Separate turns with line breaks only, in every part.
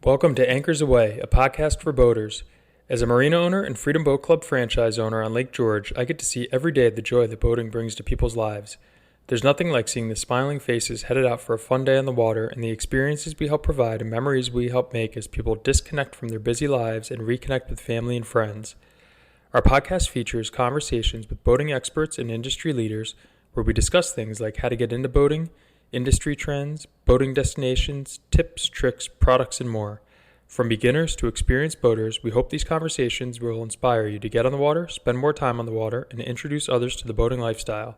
Welcome to Anchors Away, a podcast for boaters. As a marina owner and Freedom Boat Club franchise owner on Lake George, I get to see every day the joy that boating brings to people's lives. There's nothing like seeing the smiling faces headed out for a fun day on the water and the experiences we help provide and memories we help make as people disconnect from their busy lives and reconnect with family and friends. Our podcast features conversations with boating experts and industry leaders where we discuss things like how to get into boating, industry trends, boating destinations, tips, tricks, products, and more. From beginners to experienced boaters, we hope these conversations will inspire you to get on the water, spend more time on the water, and introduce others to the boating lifestyle.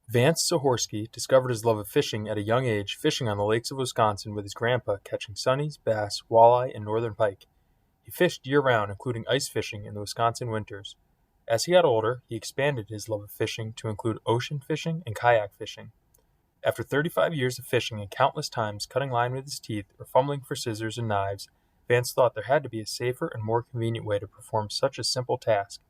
Vance Zahorski discovered his love of fishing at a young age, fishing on the lakes of Wisconsin with his grandpa, catching sunnies, bass, walleye, and northern pike. He fished year-round, including ice fishing in the Wisconsin winters. As he got older, he expanded his love of fishing to include ocean fishing and kayak fishing. After 35 years of fishing and countless times cutting line with his teeth or fumbling for scissors and knives, Vance thought there had to be a safer and more convenient way to perform such a simple task.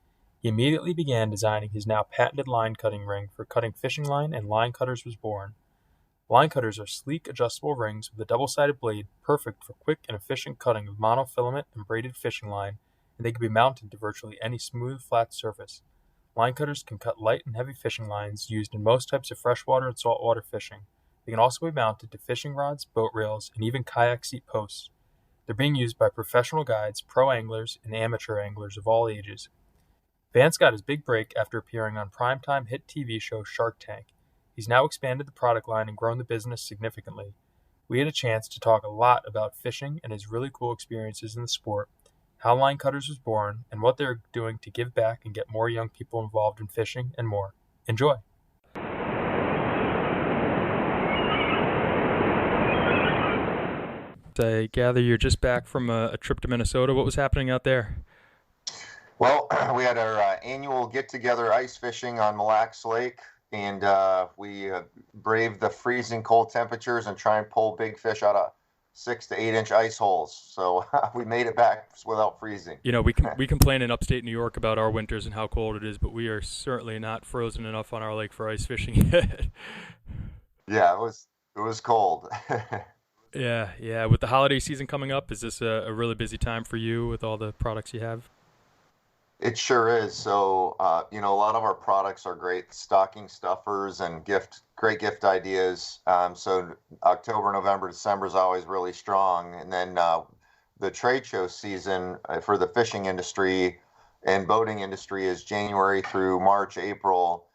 He immediately began designing his now patented line cutting ring for cutting fishing line, and Line Cutters was born. Line cutters are sleek, adjustable rings with a double-sided blade, perfect for quick and efficient cutting of mono-filament and braided fishing line, and they can be mounted to virtually any smooth, flat surface. Line cutters can cut light and heavy fishing lines used in most types of freshwater and saltwater fishing. They can also be mounted to fishing rods, boat rails, and even kayak seat posts. They're being used by professional guides, pro anglers, and amateur anglers of all ages. Vance got his big break after appearing on primetime hit TV show Shark Tank. He's now expanded the product line and grown the business significantly. We had a chance to talk a lot about fishing and his really cool experiences in the sport, how Line Cutters was born, and what they're doing to give back and get more young people involved in fishing and more. Enjoy. I gather you're just back from a trip to Minnesota. What was happening out there?
Well, we had our annual get-together ice fishing on Mille Lacs Lake, and we braved the freezing cold temperatures and try and pull big fish out of 6 to 8 inch ice holes. So we made it back without freezing.
You know, we complain in upstate New York about our winters and how cold it is, but we are certainly not frozen enough on our lake for ice fishing yet.
Yeah, it was cold.
Yeah. With the holiday season coming up, is this a really busy time for you with all the products you have?
It sure is. So, a lot of our products are great stocking stuffers and great gift ideas. So October, November, December is always really strong. And then the trade show season for the fishing industry and boating industry is January through March, April.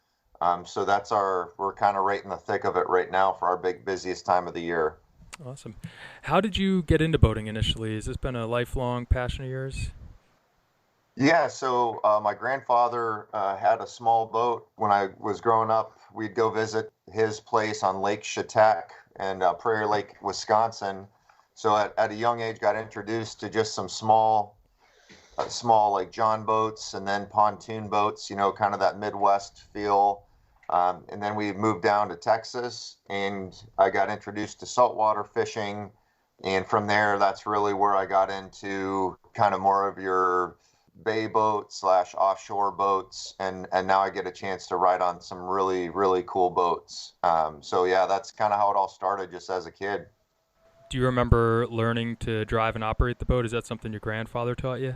So we're kind of right in the thick of it right now for our busiest time of the year.
Awesome. How did you get into boating initially? Has this been a lifelong passion of yours?
Yeah, so my grandfather had a small boat when I was growing up. We'd go visit his place on Lake Chautauqua and Prairie Lake, Wisconsin. So at a young age, got introduced to just some small like John boats and then pontoon boats, kind of that Midwest feel. And then we moved down to Texas, and I got introduced to saltwater fishing. And from there, that's really where I got into kind of more of your bay boats / offshore boats, and now I get a chance to ride on some really, really cool boats. So yeah, that's kind of how it all started just as a kid.
Do you remember learning to drive and operate the boat? Is that something your grandfather taught you?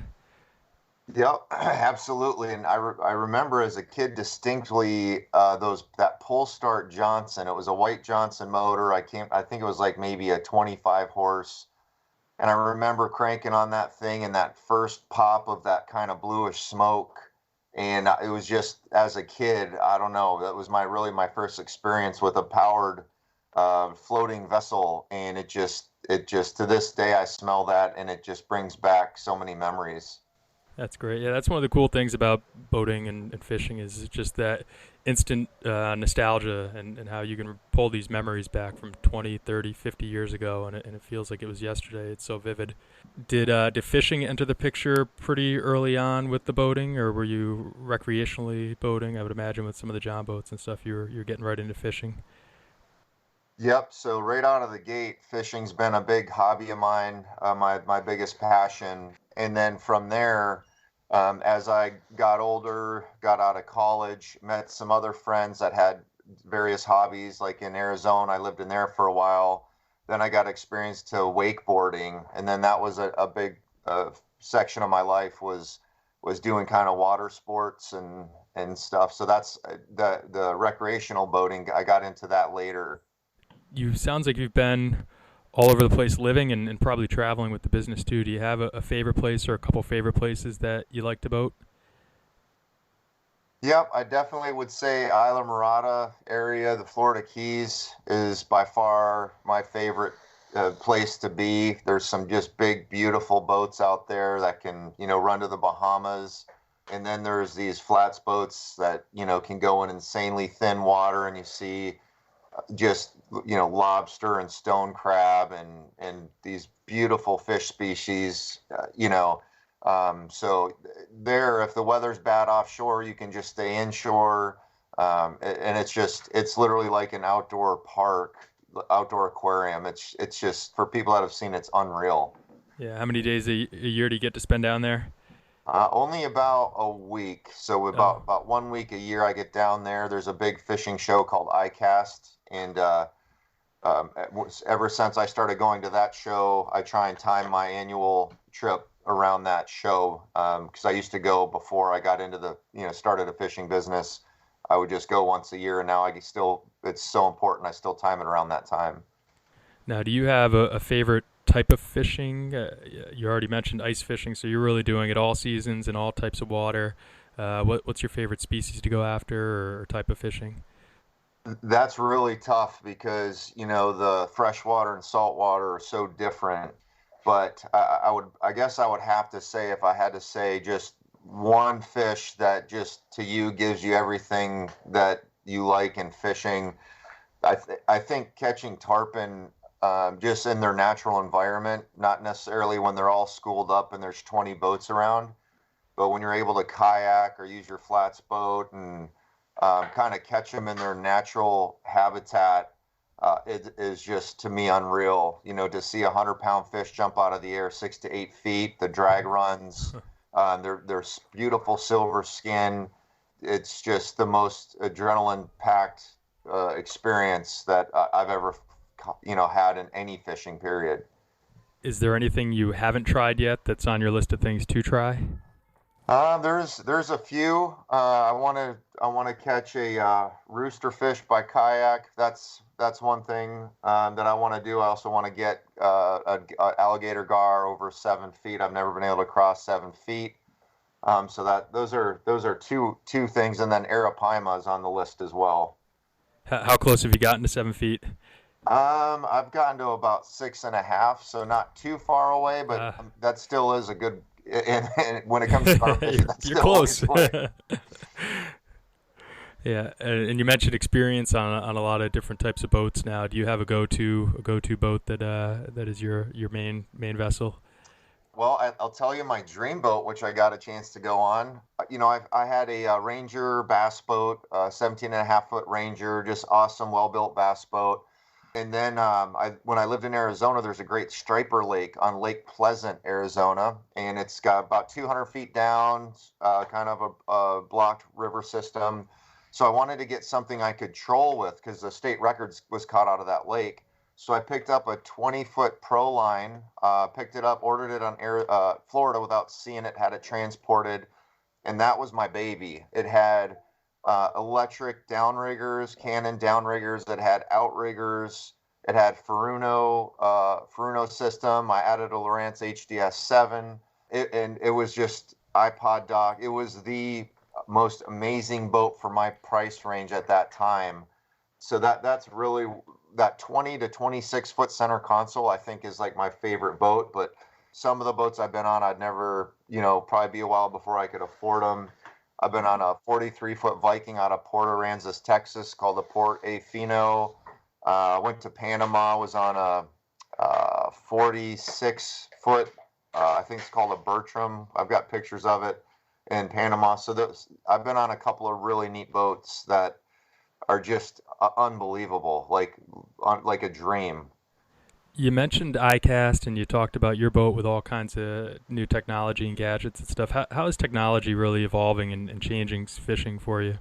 Yep, absolutely. And I remember as a kid distinctly that pull start Johnson. It was a white Johnson motor. I think it was like maybe a 25 horse. And I remember cranking on that thing and that first pop of that kind of bluish smoke. And it was just, as a kid, I don't know, that was my first experience with a powered floating vessel. And it just to this day, I smell that and it just brings back so many memories.
That's great. Yeah, that's one of the cool things about boating and fishing is just that instant nostalgia and how you can pull these memories back from 20, 30, 50 years ago, and it feels like it was yesterday. It's so vivid. Did fishing enter the picture pretty early on with the boating, or were you recreationally boating? I would imagine with some of the John boats and stuff, you're getting right into fishing.
Yep. So right out of the gate, fishing's been a big hobby of mine, my biggest passion. And then from there, as I got older, got out of college, met some other friends that had various hobbies. Like in Arizona, I lived in there for a while. Then I got experienced to wakeboarding, and then that was a big section of my life was doing kind of water sports and stuff. So that's the recreational boating. I got into that later.
You sounds like you've been all over the place living and probably traveling with the business too. Do you have a favorite place or a couple favorite places that you like to boat?
Yep, I definitely would say Isla Morada area, the Florida Keys, is by far my favorite place to be. There's some just big, beautiful boats out there that can, run to the Bahamas. And then there's these flats boats that, can go in insanely thin water, and you see just, lobster and stone crab and these beautiful fish species, so there, if the weather's bad offshore, you can just stay inshore. And it's literally like an outdoor park, outdoor aquarium. It's just, for people that have seen, it's unreal.
Yeah, how many days a year do you get to spend down there?
Only about a week. So
Oh,
about 1 week a year I get down there. There's a big fishing show called ICAST. And ever since I started going to that show, I try and time my annual trip around that show, because I used to go before I got into started a fishing business. I would just go once a year, and now it's so important. I still time it around that time.
now do you have a favorite type of fishing? You already mentioned ice fishing, so you're really doing it all seasons and all types of water. What's your favorite species to go after or type of fishing?
That's really tough because, the freshwater and saltwater are so different. But I guess I would have to say, if I had to say just one fish that just to you gives you everything that you like in fishing, I think catching tarpon, just in their natural environment, not necessarily when they're all schooled up and there's 20 boats around, but when you're able to kayak or use your flats boat and kind of catch them in their natural habitat, it is just, to me, unreal. To see 100-pound fish jump out of the air 6 to 8 feet, the drag runs, their beautiful silver skin. It's just the most adrenaline-packed experience that I've ever, had in any fishing period.
Is there anything you haven't tried yet that's on your list of things to try?
There's a few. I want to catch a rooster fish by kayak. That's one thing that I want to do. I also want to get a alligator gar over 7 feet. I've never been able to cross 7 feet. So those are two things, and then arapaima is on the list as well.
How close have you gotten to 7 feet?
I've gotten to about 6.5, so not too far away, but
Uh,
that still is a good. And when it comes to carp fishing, that's
you're
still always
close.
way.
Yeah, and you mentioned experience on a lot of different types of boats. Now, do you have a go to boat that is your main vessel?
Well, I'll tell you my dream boat, which I got a chance to go on. I had a Ranger bass boat, 17 and a half foot Ranger, just awesome, well built bass boat. And then when I lived in Arizona, there's a great striper lake on Lake Pleasant, Arizona, and it's got about 200 feet down, kind of a blocked river system. So I wanted to get something I could troll with because the state records was caught out of that lake. So I picked up a 20-foot Pro Line, picked it up, ordered it on Florida without seeing it, had it transported, and that was my baby. It had electric downriggers, Canon downriggers. That had outriggers. It had Furuno system. I added a Lowrance HDS7. And it was just iPod dock. It was the most amazing boat for my price range at that time. So that's really, that 20 to 26 foot center console, I think, is like my favorite boat. But some of the boats I've been on, I'd never, probably be a while before I could afford them. I've been on a 43-foot Viking out of Port Aransas, Texas, called the Port A Fino. Went to Panama, was on a 46-foot, I think it's called a Bertram. I've got pictures of it in Panama. So I've been on a couple of really neat boats that are just unbelievable, like a dream.
You mentioned iCast and you talked about your boat with all kinds of new technology and gadgets and stuff. How is technology really evolving and changing fishing for you?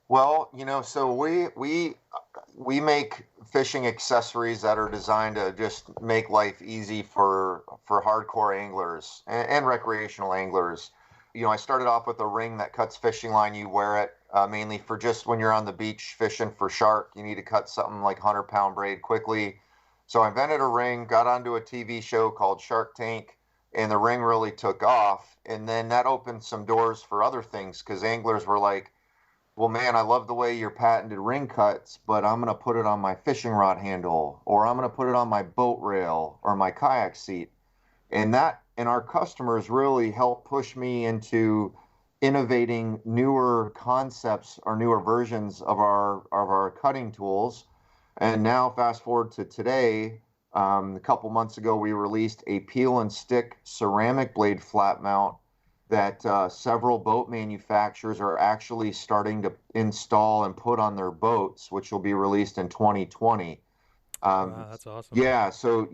Well, so we make fishing accessories that are designed to just make life easy for hardcore anglers and recreational anglers. I started off with a ring that cuts fishing line. You wear it mainly for just when you're on the beach fishing for shark. You need to cut something like 100-pound braid quickly. So I invented a ring, got onto a TV show called Shark Tank, and the ring really took off. And then that opened some doors for other things because anglers were like, well, man, I love the way your patented ring cuts, but I'm going to put it on my fishing rod handle, or I'm going to put it on my boat rail or my kayak seat. And our customers really help push me into innovating newer concepts or newer versions of our cutting tools. And now fast forward to today, a couple months ago, we released a peel and stick ceramic blade flat mount that several boat manufacturers are actually starting to install and put on their boats, which will be released in 2020.
Wow, that's awesome.
Yeah, so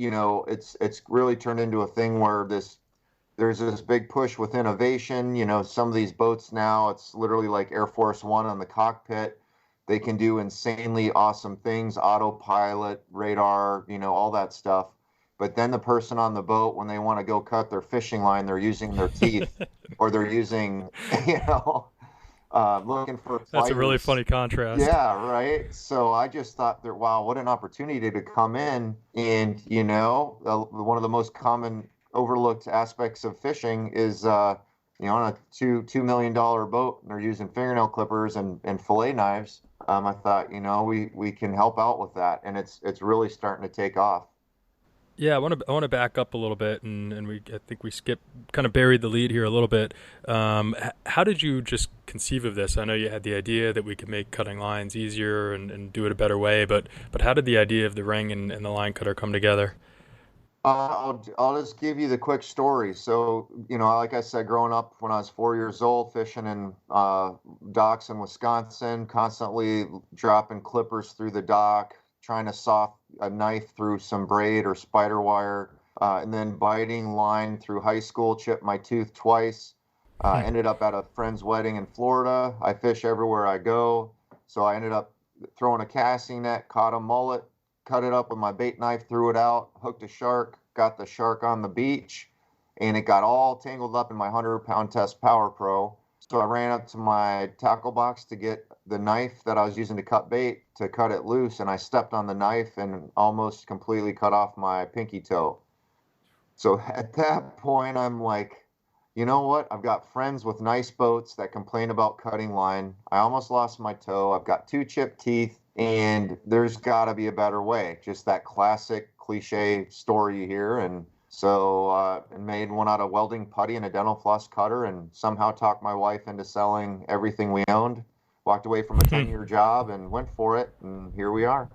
it's really turned into a thing where there's this big push with innovation. Some of these boats now, it's literally like Air Force One on the cockpit. They can do insanely awesome things, autopilot, radar, all that stuff. But then the person on the boat, when they want to go cut their fishing line, they're using their teeth or they're using, looking for
That's a really
pliers.
funny contrast.
Yeah, right. So I just thought that, wow, what an opportunity to come in and, one of the most common overlooked aspects of fishing is, on a $2 million boat, and they're using fingernail clippers and fillet knives. I thought, we can help out with that, and it's really starting to take off.
Yeah, I want to back up a little bit, and I think we kind of buried the lead here a little bit. How did you just conceive of this? I know you had the idea that we could make cutting lines easier and do it a better way, but how did the idea of the ring and the line cutter come together?
I'll just give you the quick story. So, like I said, growing up when I was 4 years old, fishing in docks in Wisconsin, constantly dropping clippers through the dock, trying to soft a knife through some braid or spider wire, and then biting line through high school, chipped my tooth twice. Ended up at a friend's wedding in Florida. I fish everywhere I go. So I ended up throwing a casting net, caught a mullet, cut it up with my bait knife, threw it out, hooked a shark, got the shark on the beach, and it got all tangled up in my 100-pound test Power Pro. So I ran up to my tackle box to get the knife that I was using to cut bait to cut it loose, and I stepped on the knife and almost completely cut off my pinky toe. So at that point, I'm like, you know what? I've got friends with nice boats that complain about cutting line. I almost lost my toe. I've got two chipped teeth, and there's got to be a better way. Just that classic cliche story you hear. And so I made one out of welding putty and a dental floss cutter, and somehow talked my wife into selling everything we owned. Walked away from a 10-year job and went for it, and here we are.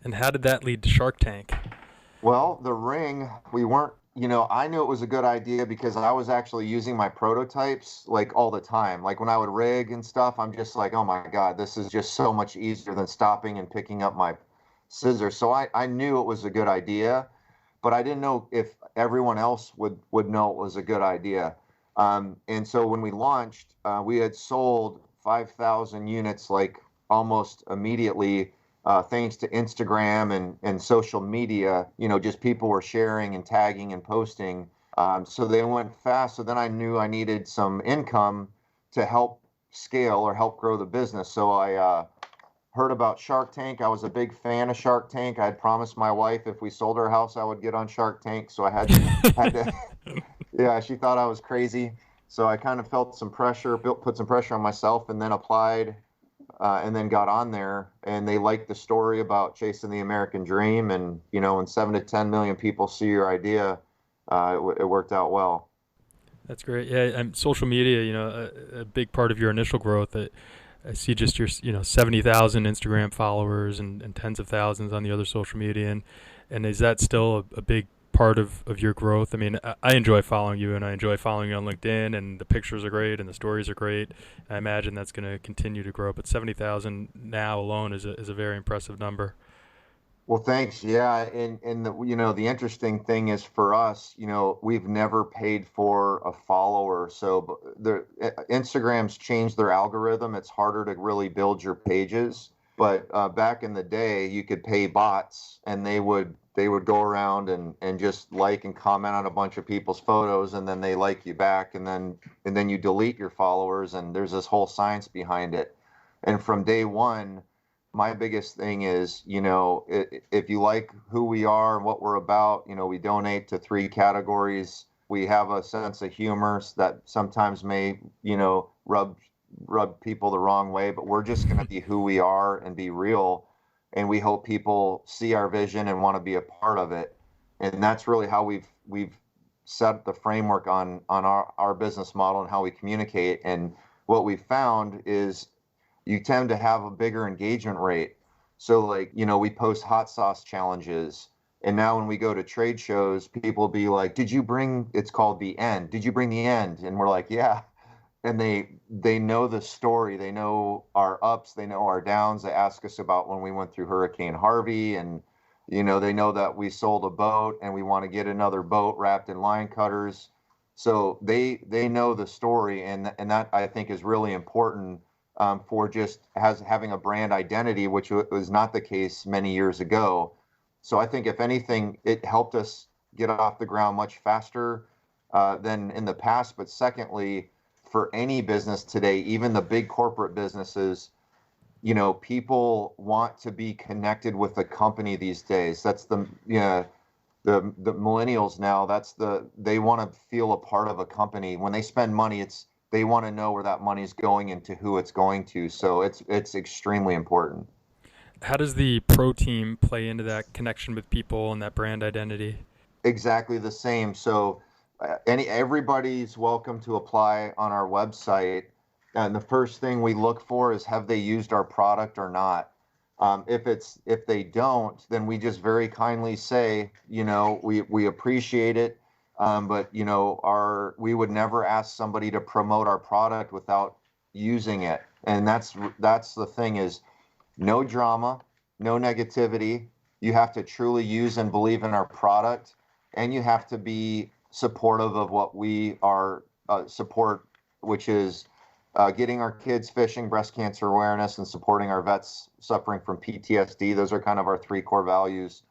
And how did that lead to Shark Tank?
Well, the ring, we weren't, I knew it was a good idea because I was actually using my prototypes like all the time. Like when I would rig and stuff, I'm just like, oh my God, this is just so much easier than stopping and picking up my scissors. So I knew it was a good idea, but I didn't know if everyone else would know it was a good idea. And so when we launched, we had sold 5,000 units like almost immediately, thanks to Instagram and social media. Just people were sharing and tagging and posting. So they went fast. So then I knew I needed some income to help scale or help grow the business. So I heard about Shark Tank. I was a big fan of Shark Tank. I had promised my wife if we sold our house, I would get on Shark Tank. So I had to, yeah, she thought I was crazy. So I kind of felt some pressure, put some pressure on myself, and then applied, and then got on there. And they liked the story about chasing the American dream. And, when 7 to 10 million people see your idea, it worked out well.
That's great. Yeah, and social media, a big part of your initial growth. I see just your, 70,000 Instagram followers and tens of thousands on the other social media. And is that still a big part of your growth? I mean, I enjoy following you, and I enjoy following you on LinkedIn, and the pictures are great and the stories are great. I imagine that's going to continue to grow, but 70,000 now alone is a very impressive number.
Well, thanks. Yeah, and the interesting thing is for us, we've never paid for a follower. So Instagram's changed their algorithm. It's harder to really build your pages. But back in the day, you could pay bots, and they would go around and just like and comment on a bunch of people's photos, and then they like you back, and then you delete your followers, and there's this whole science behind it. And from day one, my biggest thing is, if you like who we are and what we're about, we donate to three categories. We have a sense of humor that sometimes may, rub people the wrong way, but we're just going to be who we are and be real. And we hope people see our vision and want to be a part of it. And that's really how we've set the framework on our business model and how we communicate. And what we found is you tend to have a bigger engagement rate. So like, we post hot sauce challenges. And now when we go to trade shows, people will be like, it's called the end. Did you bring the end? And we're like, yeah. And they know the story. They know our ups. They know our downs. They ask us about when we went through Hurricane Harvey, and they know that we sold a boat and we want to get another boat wrapped in line cutters. So they know the story, and that I think is really important, for just having a brand identity, which was not the case many years ago. So I think if anything, it helped us get off the ground much faster than in the past. But secondly, for any business today, even the big corporate businesses, people want to be connected with the company these days. That's the millennials now. They want to feel a part of a company. When they spend money, they want to know where that money's going and to who it's going to. So it's extremely important.
How does the pro team play into that connection with people and that brand identity?
Exactly the same. So everybody's welcome to apply on our website. And the first thing we look for is, have they used our product or not? If they don't, then we just very kindly say, we appreciate it, but we would never ask somebody to promote our product without using it. And that's the thing is, no drama, no negativity. You have to truly use and believe in our product, and you have to be supportive of what we are support, which is getting our kids fishing, breast cancer awareness, and supporting our vets suffering from PTSD. Those are kind of our three core values.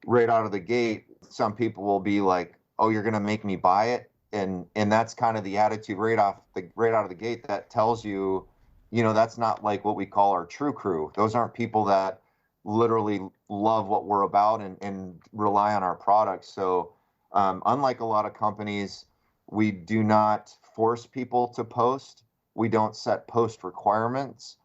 Right out of the gate, some people will be like, "Oh, you're going to make me buy it," and that's kind of the attitude right out of the gate. That tells you, that's not like what we call our true crew. Those aren't people that literally love what we're about and rely on our products. So, unlike a lot of companies, we do not force people to post. We don't set post requirements.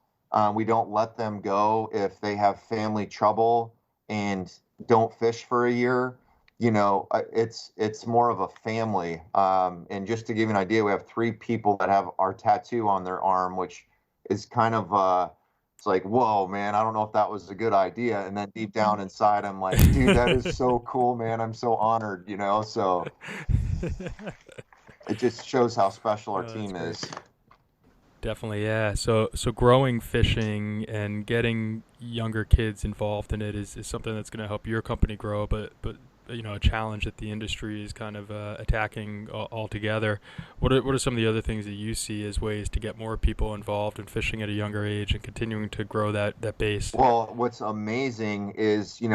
We don't let them go if they have family trouble and don't fish for a year. It's more of a family. And just to give you an idea, we have three people that have our tattoo on their arm, which is kind of it's like, whoa, man, I don't know if that was a good idea. And then deep down inside, I'm like, dude, that is so cool, man. I'm so honored, So it just shows how special our
Oh, that's
team
great.
is.
Definitely, yeah. So growing fishing and getting younger kids involved in it is something that's going to help your company grow, but a challenge that the industry is kind of attacking altogether. What are some of the other things that you see as ways to get more people involved in fishing at a younger age and continuing to grow that base?
Well, what's amazing is, we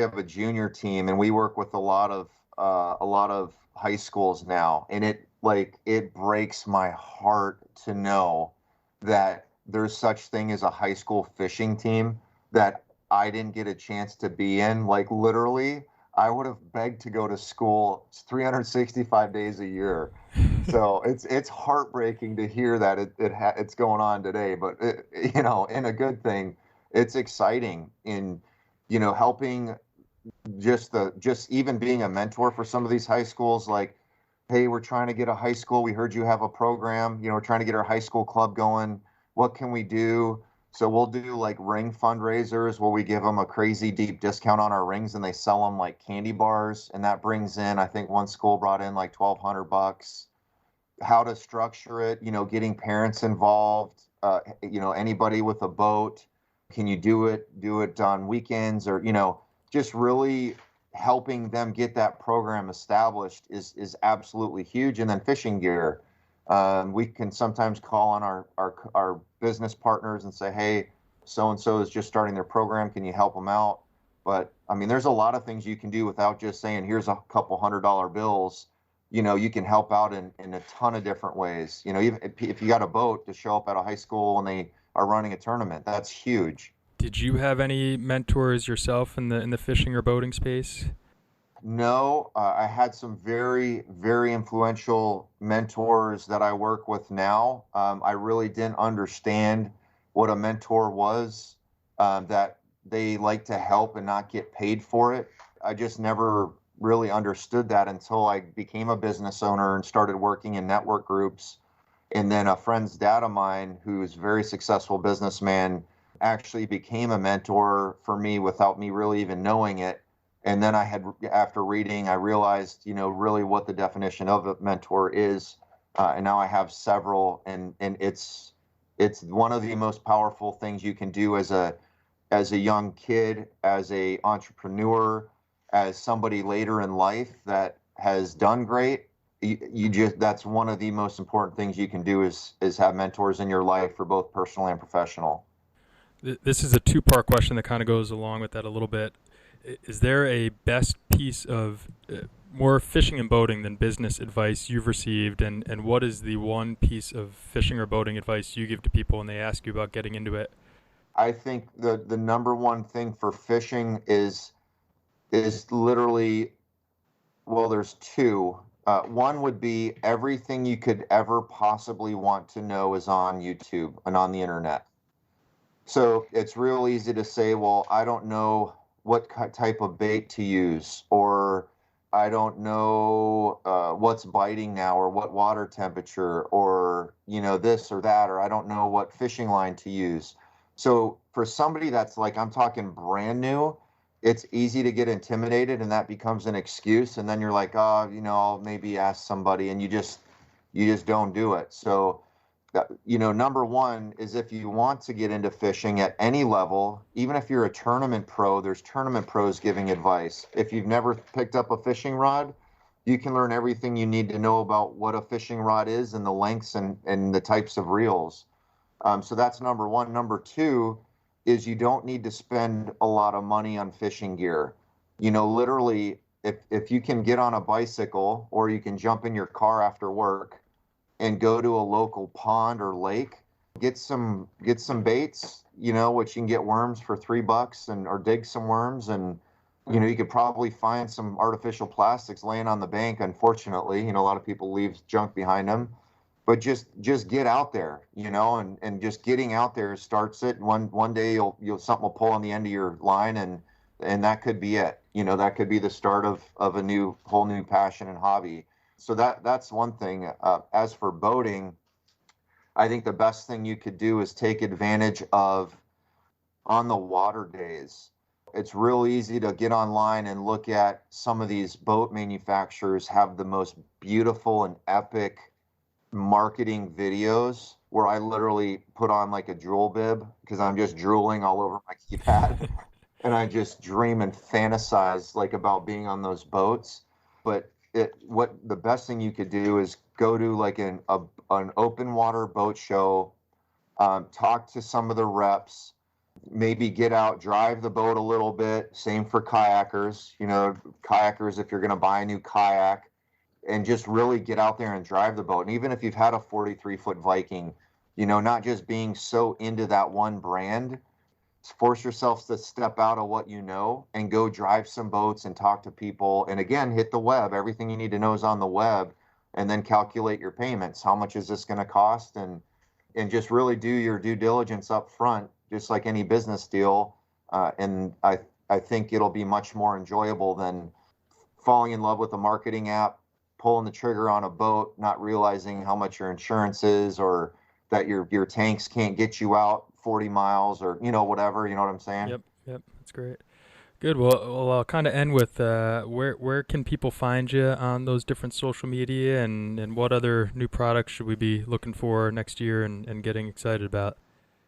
have a junior team, and we work with a lot of high schools now, and it breaks my heart to know that there's such thing as a high school fishing team that I didn't get a chance to be in. Like literally, I would have begged to go to school 365 days a year. So it's heartbreaking to hear that it's going on today, but in a good thing, it's exciting in helping, just even being a mentor for some of these high schools. Like, hey, we're trying to get a high school. We heard you have a program. We're trying to get our high school club going. What can we do? So we'll do like ring fundraisers where we give them a crazy deep discount on our rings, and they sell them like candy bars, and that brings in, I think one school brought in like $1,200. How to structure it, getting parents involved, anybody with a boat. Can you do it on weekends, or, just really helping them get that program established is absolutely huge. And then fishing gear. We can sometimes call on our business partners and say, hey, so-and-so is just starting their program. Can you help them out? But I mean, there's a lot of things you can do without just saying, here's a couple $100 bills. You can help out in a ton of different ways. Even if you got a boat to show up at a high school when they are running a tournament, that's huge.
Did you have any mentors yourself in the fishing or boating space?
No, I had some very, very influential mentors that I work with now. I really didn't understand what a mentor was, that they like to help and not get paid for it. I just never really understood that until I became a business owner and started working in network groups. And then a friend's dad of mine, who's a very successful businessman, actually became a mentor for me without me really even knowing it. And then after reading, I realized, really what the definition of a mentor is. And now I have several, and it's one of the most powerful things you can do as a young kid, as a entrepreneur, as somebody later in life that has done great. That's one of the most important things you can do is have mentors in your life for both personal and professional.
This is a two-part question that kind of goes along with that a little bit. Is there a best piece of more fishing and boating than business advice you've received, and what is the one piece of fishing or boating advice you give to people when they ask you about getting into it?
I think the number one thing for fishing is literally, well, there's two. One would be everything you could ever possibly want to know is on YouTube and on the internet. So it's real easy to say, well, I don't know what type of bait to use, or I don't know what's biting now, or what water temperature, or, this or that, or I don't know what fishing line to use. So for somebody that's like, I'm talking brand new, it's easy to get intimidated, and that becomes an excuse. And then you're like, oh, I'll maybe ask somebody, and you just don't do it. So number one is, if you want to get into fishing at any level, even if you're a tournament pro, there's tournament pros giving advice. If you've never picked up a fishing rod, you can learn everything you need to know about what a fishing rod is, and the lengths and the types of reels. So that's number one. Number two is, you don't need to spend a lot of money on fishing gear. Literally, if you can get on a bicycle, or you can jump in your car after work and go to a local pond or lake, get some baits, which you can get worms for $3, or dig some worms. And, you could probably find some artificial plastics laying on the bank. Unfortunately, a lot of people leave junk behind them, but just get out there, and just getting out there starts it. One day something will pull on the end of your line, and that could be it. That could be the start of a whole new passion and hobby. So that's one thing. As for boating, I think the best thing you could do is take advantage of on the water days. It's real easy to get online and look at some of these boat manufacturers have the most beautiful and epic marketing videos, where I literally put on like a drool bib, because I'm just drooling all over my keypad and I just dream and fantasize like about being on those boats. But what the best thing you could do is go to like an open water boat show, talk to some of the reps, maybe get out, drive the boat a little bit. Same for kayakers. Kayakers, if you're going to buy a new kayak, and just really get out there and drive the boat. And even if you've had a 43-foot Viking, not just being so into that one brand, force yourself to step out of what you know and go drive some boats and talk to people. And again, hit the web. Everything you need to know is on the web. And then calculate your payments. How much is this going to cost? And just really do your due diligence up front, just like any business deal. And I think it'll be much more enjoyable than falling in love with a marketing app, pulling the trigger on a boat, not realizing how much your insurance is, or that your tanks can't get you out 40 miles, or whatever. You know what I'm saying?
Yep, that's great. Good. Well, I'll kind of end with where can people find you on those different social media, and what other new products should we be looking for next year and getting excited about?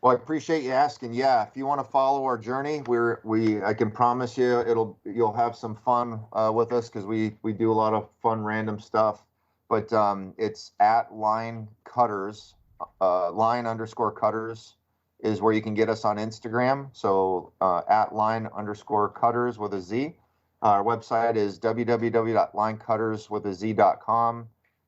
Well, I appreciate you asking. Yeah, if you want to follow our journey, I can promise you you'll have some fun with us because we do a lot of fun random stuff. But it's at line cutters, line_cutters is where you can get us on Instagram. So at line_cutters with a Z. Our website is www.linecutterswithaz.com,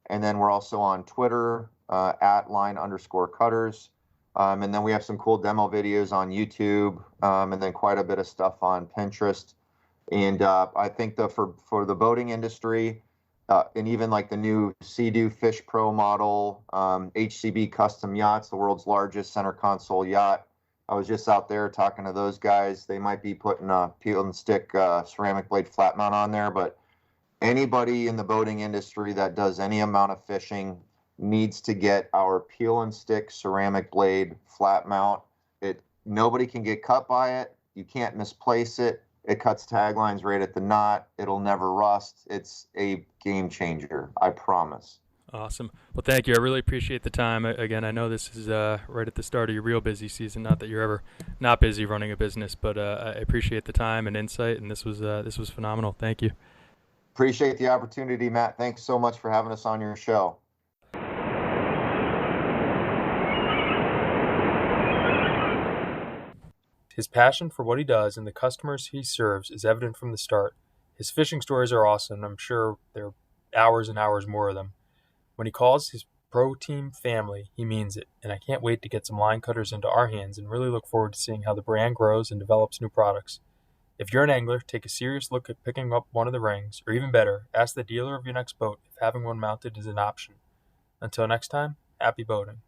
and then we're also on Twitter at line_cutters. And then we have some cool demo videos on YouTube, and then quite a bit of stuff on Pinterest. And I think for the boating industry, and even like the new Sea-Doo Fish Pro model, HCB Custom Yachts, the world's largest center console yacht. I was just out there talking to those guys. They might be putting a peel and stick ceramic blade flat mount on there, but anybody in the boating industry that does any amount of fishing needs to get our peel and stick ceramic blade flat mount. Nobody can get cut by it. You can't misplace it. It cuts taglines right at the knot. It'll never rust. It's a game changer, I promise.
Awesome. Well, thank you. I really appreciate the time. Again, I know this is right at the start of your real busy season. Not that you're ever not busy running a business, but I appreciate the time and insight, and this was phenomenal. Thank you.
Appreciate the opportunity, Matt. Thanks so much for having us on your show.
His passion for what he does and the customers he serves is evident from the start. His fishing stories are awesome, and I'm sure there are hours and hours more of them. When he calls his pro team family, he means it, and I can't wait to get some line cutters into our hands and really look forward to seeing how the brand grows and develops new products. If you're an angler, take a serious look at picking up one of the rings, or even better, ask the dealer of your next boat if having one mounted is an option. Until next time, happy boating.